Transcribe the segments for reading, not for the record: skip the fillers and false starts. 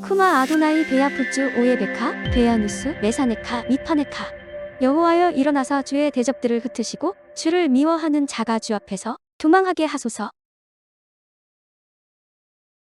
쿠마 아도나이 베야푸츠 오예베카 베야누스 메사네카 미파네카. 여호와여 일어나사 주의 대적들을 흩으시고 주를 미워하는 자가 주 앞에서 도망하게 하소서.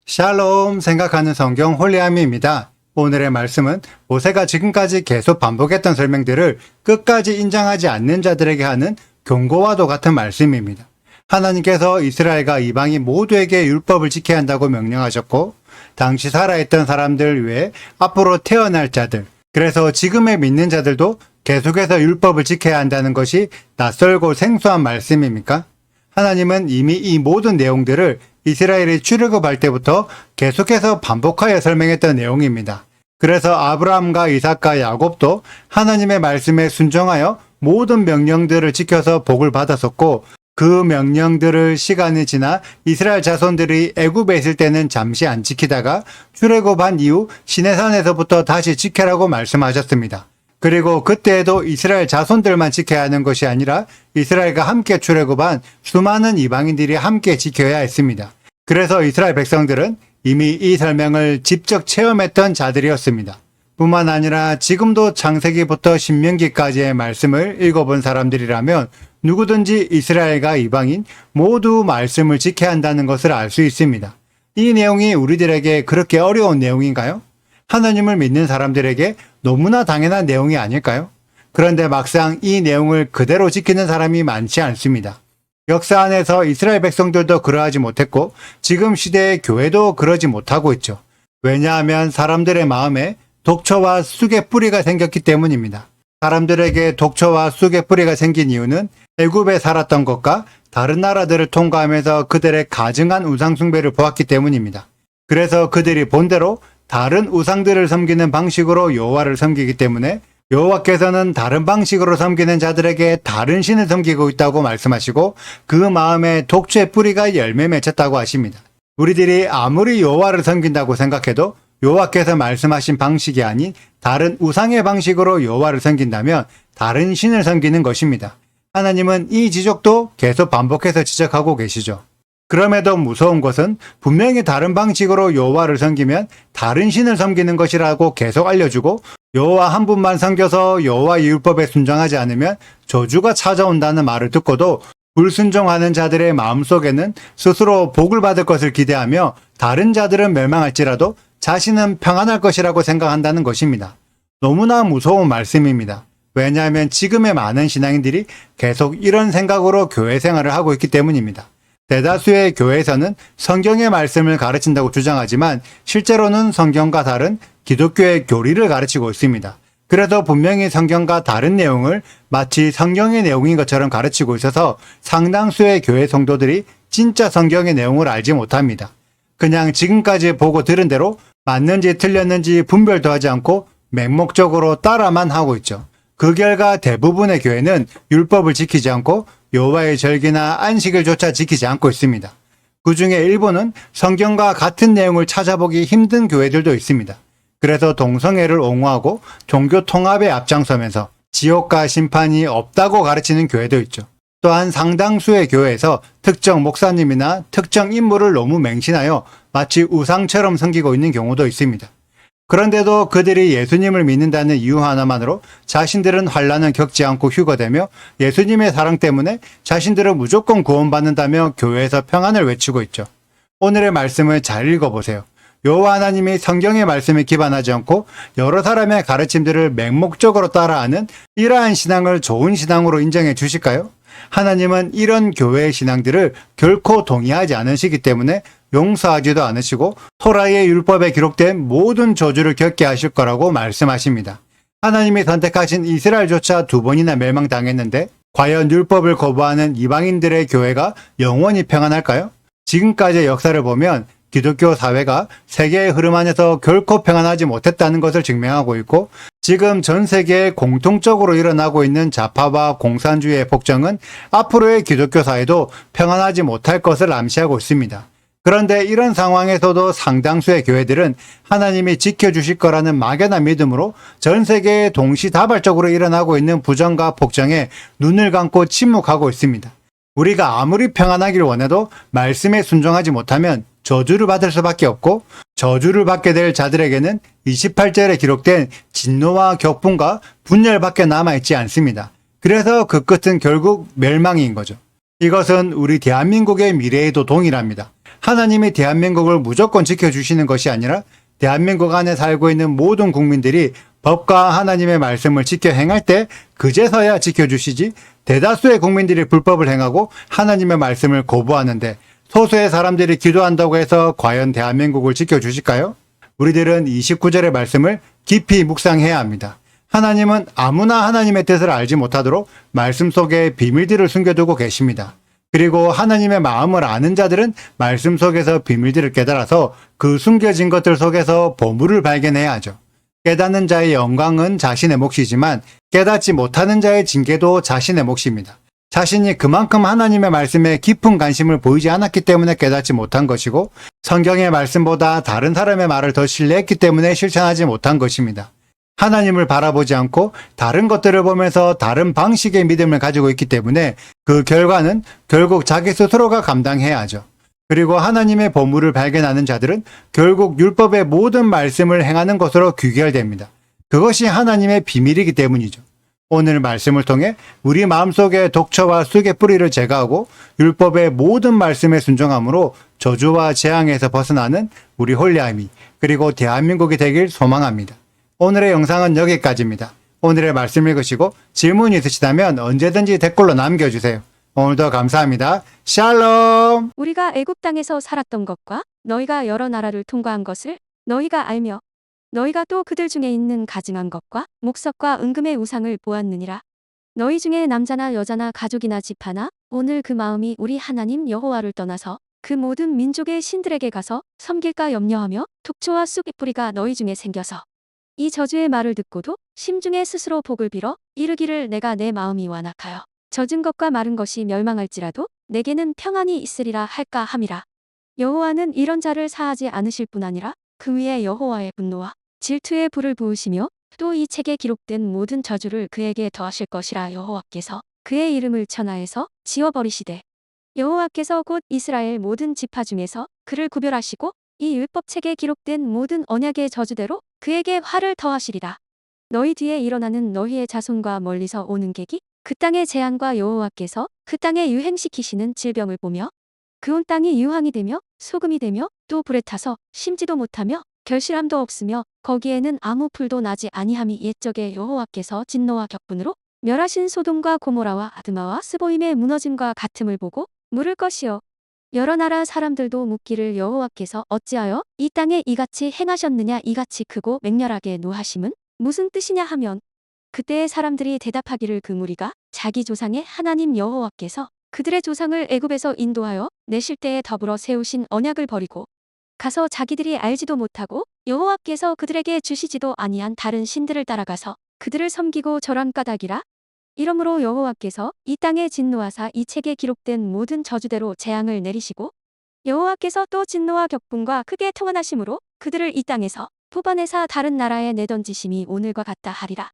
샬롬 생각하는 성경 홀리아미입니다. 오늘의 말씀은 모세가 지금까지 계속 반복했던 설명들을 끝까지 인정하지 않는 자들에게 하는 경고와도 같은 말씀입니다. 하나님께서 이스라엘과 이방인 모두에게 율법을 지켜야 한다고 명령하셨고, 당시 살아있던 사람들 외에 앞으로 태어날 자들, 그래서 지금의 믿는 자들도 계속해서 율법을 지켜야 한다는 것이 낯설고 생소한 말씀입니까? 하나님은 이미 이 모든 내용들을 이스라엘이 출애굽할 때부터 계속해서 반복하여 설명했던 내용입니다. 그래서 아브라함과 이삭과 야곱도 하나님의 말씀에 순종하여 모든 명령들을 지켜서 복을 받았었고, 그 명령들을 시간이 지나 이스라엘 자손들이 애굽에 있을 때는 잠시 안 지키다가 출애굽한 이후 시내산에서부터 다시 지켜라고 말씀하셨습니다. 그리고 그때에도 이스라엘 자손들만 지켜야 하는 것이 아니라 이스라엘과 함께 출애굽한 수많은 이방인들이 함께 지켜야 했습니다. 그래서 이스라엘 백성들은 이미 이 설명을 직접 체험했던 자들이었습니다. 뿐만 아니라 지금도 창세기부터 신명기까지의 말씀을 읽어본 사람들이라면 누구든지 이스라엘과 이방인 모두 말씀을 지켜야 한다는 것을 알 수 있습니다. 이 내용이 우리들에게 그렇게 어려운 내용인가요? 하나님을 믿는 사람들에게 너무나 당연한 내용이 아닐까요? 그런데 막상 이 내용을 그대로 지키는 사람이 많지 않습니다. 역사 안에서 이스라엘 백성들도 그러하지 못했고 지금 시대의 교회도 그러지 못하고 있죠. 왜냐하면 사람들의 마음에 독초와 쑥의 뿌리가 생겼기 때문입니다. 사람들에게 독초와 쑥의 뿌리가 생긴 이유는 애굽에 살았던 것과 다른 나라들을 통과하면서 그들의 가증한 우상 숭배를 보았기 때문입니다. 그래서 그들이 본대로 다른 우상들을 섬기는 방식으로 여호와를 섬기기 때문에 여호와께서는 다른 방식으로 섬기는 자들에게 다른 신을 섬기고 있다고 말씀하시고 그 마음에 독초의 뿌리가 열매 맺혔다고 하십니다. 우리들이 아무리 여호와를 섬긴다고 생각해도 여호와께서 말씀하신 방식이 아닌 다른 우상의 방식으로 여호와를 섬긴다면 다른 신을 섬기는 것입니다. 하나님은 이 지적도 계속 반복해서 지적하고 계시죠. 그럼에도 무서운 것은 분명히 다른 방식으로 여호와를 섬기면 다른 신을 섬기는 것이라고 계속 알려주고 여호와 한 분만 섬겨서 여호와의 율법에 순종하지 않으면 저주가 찾아온다는 말을 듣고도 불순종하는 자들의 마음속에는 스스로 복을 받을 것을 기대하며 다른 자들은 멸망할지라도 자신은 평안할 것이라고 생각한다는 것입니다. 너무나 무서운 말씀입니다. 왜냐하면 지금의 많은 신앙인들이 계속 이런 생각으로 교회 생활을 하고 있기 때문입니다. 대다수의 교회에서는 성경의 말씀을 가르친다고 주장하지만 실제로는 성경과 다른 기독교의 교리를 가르치고 있습니다. 그래서 분명히 성경과 다른 내용을 마치 성경의 내용인 것처럼 가르치고 있어서 상당수의 교회 성도들이 진짜 성경의 내용을 알지 못합니다. 그냥 지금까지 보고 들은 대로 맞는지 틀렸는지 분별도 하지 않고 맹목적으로 따라만 하고 있죠. 그 결과 대부분의 교회는 율법을 지키지 않고 여호와의 절기나 안식을 조차 지키지 않고 있습니다. 그 중에 일부는 성경과 같은 내용을 찾아보기 힘든 교회들도 있습니다. 그래서 동성애를 옹호하고 종교 통합에 앞장서면서 지옥과 심판이 없다고 가르치는 교회도 있죠. 또한 상당수의 교회에서 특정 목사님이나 특정 인물을 너무 맹신하여 마치 우상처럼 섬기고 있는 경우도 있습니다. 그런데도 그들이 예수님을 믿는다는 이유 하나만으로 자신들은 환난을 겪지 않고 휴거되며 예수님의 사랑 때문에 자신들은 무조건 구원받는다며 교회에서 평안을 외치고 있죠. 오늘의 말씀을 잘 읽어보세요. 여호와 하나님이 성경의 말씀에 기반하지 않고 여러 사람의 가르침들을 맹목적으로 따라하는 이러한 신앙을 좋은 신앙으로 인정해 주실까요? 하나님은 이런 교회의 신앙들을 결코 동의하지 않으시기 때문에 용서하지도 않으시고 토라의 율법에 기록된 모든 저주를 겪게 하실 거라고 말씀하십니다. 하나님이 선택하신 이스라엘조차 2번이나 멸망당했는데 과연 율법을 거부하는 이방인들의 교회가 영원히 평안할까요? 지금까지의 역사를 보면 기독교 사회가 세계의 흐름 안에서 결코 평안하지 못했다는 것을 증명하고 있고 지금 전 세계에 공통적으로 일어나고 있는 좌파와 공산주의의 폭정은 앞으로의 기독교 사회도 평안하지 못할 것을 암시하고 있습니다. 그런데 이런 상황에서도 상당수의 교회들은 하나님이 지켜주실 거라는 막연한 믿음으로 전 세계에 동시다발적으로 일어나고 있는 부정과 폭정에 눈을 감고 침묵하고 있습니다. 우리가 아무리 평안하기를 원해도 말씀에 순종하지 못하면 저주를 받을 수밖에 없고 저주를 받게 될 자들에게는 28절에 기록된 진노와 격분과 분열밖에 남아있지 않습니다. 그래서 그 끝은 결국 멸망인 거죠. 이것은 우리 대한민국의 미래에도 동일합니다. 하나님이 대한민국을 무조건 지켜주시는 것이 아니라 대한민국 안에 살고 있는 모든 국민들이 법과 하나님의 말씀을 지켜 행할 때 그제서야 지켜주시지, 대다수의 국민들이 불법을 행하고 하나님의 말씀을 거부하는데 소수의 사람들이 기도한다고 해서 과연 대한민국을 지켜주실까요? 우리들은 29절의 말씀을 깊이 묵상해야 합니다. 하나님은 아무나 하나님의 뜻을 알지 못하도록 말씀 속에 비밀들을 숨겨두고 계십니다. 그리고 하나님의 마음을 아는 자들은 말씀 속에서 비밀들을 깨달아서 그 숨겨진 것들 속에서 보물을 발견해야 하죠. 깨닫는 자의 영광은 자신의 몫이지만 깨닫지 못하는 자의 징계도 자신의 몫입니다. 자신이 그만큼 하나님의 말씀에 깊은 관심을 보이지 않았기 때문에 깨닫지 못한 것이고, 성경의 말씀보다 다른 사람의 말을 더 신뢰했기 때문에 실천하지 못한 것입니다. 하나님을 바라보지 않고 다른 것들을 보면서 다른 방식의 믿음을 가지고 있기 때문에 그 결과는 결국 자기 스스로가 감당해야 하죠. 그리고 하나님의 보물을 발견하는 자들은 결국 율법의 모든 말씀을 행하는 것으로 귀결됩니다. 그것이 하나님의 비밀이기 때문이죠. 오늘 말씀을 통해 우리 마음속의 독처와 쑥의 뿌리를 제거하고 율법의 모든 말씀에 순종함으로 저주와 재앙에서 벗어나는 우리 홀리아미, 그리고 대한민국이 되길 소망합니다. 오늘의 영상은 여기까지입니다. 오늘의 말씀 읽으시고 질문이 있으시다면 언제든지 댓글로 남겨주세요. 오늘도 감사합니다. 샬롬! 우리가 애굽 땅에서 살았던 것과 너희가 여러 나라를 통과한 것을 너희가 알며 너희가 또 그들 중에 있는 가증한 것과 목석과 은금의 우상을 보았느니라. 너희 중에 남자나 여자나 가족이나 집하나 오늘 그 마음이 우리 하나님 여호와를 떠나서 그 모든 민족의 신들에게 가서 섬길까 염려하며 독초와 쑥의 뿌리가 너희 중에 생겨서 이 저주의 말을 듣고도 심중에 스스로 복을 빌어 이르기를 내가 내 마음이 완악하여 젖은 것과 마른 것이 멸망할지라도 내게는 평안이 있으리라 할까 함이라. 여호와는 이런 자를 사하지 않으실 뿐 아니라 그 위에 여호와의 분노와 질투의 불을 부으시며 또 이 책에 기록된 모든 저주를 그에게 더하실 것이라. 여호와께서 그의 이름을 천하에서 지워버리시되 여호와께서 곧 이스라엘 모든 지파 중에서 그를 구별하시고 이 율법책에 기록된 모든 언약의 저주대로 그에게 화를 더하시리라. 너희 뒤에 일어나는 너희의 자손과 멀리서 오는 객이 그 땅의 재앙과 여호와께서 그 땅에 유행시키시는 질병을 보며 그 온 땅이 유황이 되며 소금이 되며 또 불에 타서 심지도 못하며 결실함도 없으며 거기에는 아무 풀도 나지 아니함이 옛적에 여호와께서 진노와 격분으로 멸하신 소돔과 고모라와 아드마와 스보임의 무너짐과 같음을 보고 물을 것이요 여러 나라 사람들도 묻기를 여호와께서 어찌하여 이 땅에 이같이 행하셨느냐, 이같이 크고 맹렬하게 노하심은 무슨 뜻이냐 하면 그때의 사람들이 대답하기를 그 무리가 자기 조상의 하나님 여호와께서 그들의 조상을 애굽에서 인도하여 내실 때에 더불어 세우신 언약을 버리고 가서 자기들이 알지도 못하고 여호와께서 그들에게 주시지도 아니한 다른 신들을 따라가서 그들을 섬기고 절한 까닭이라. 이러므로 여호와께서 이 땅에 진노하사 이 책에 기록된 모든 저주대로 재앙을 내리시고 여호와께서 또 진노와 격분과 크게 통한하심으로 그들을 이 땅에서 뽑아내사 다른 나라에 내던지심이 오늘과 같다 하리라.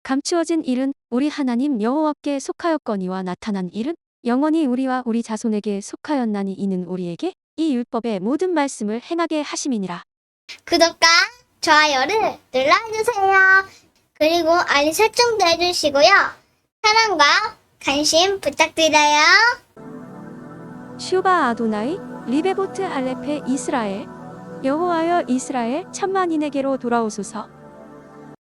감추어진 일은 우리 하나님 여호와께 속하였거니와 나타난 일은 영원히 우리와 우리 자손에게 속하였나니 이는 우리에게 이 율법의 모든 말씀을 행하게 하심이니라. 구독과 좋아요를 눌러주세요. 그리고 알림 설정도 해주시고요. 사랑과 관심 부탁드려요. 슈바 아도나이 리베보트 할레페 이스라엘 여호와여 이스라엘 천만인에게로 돌아오소서.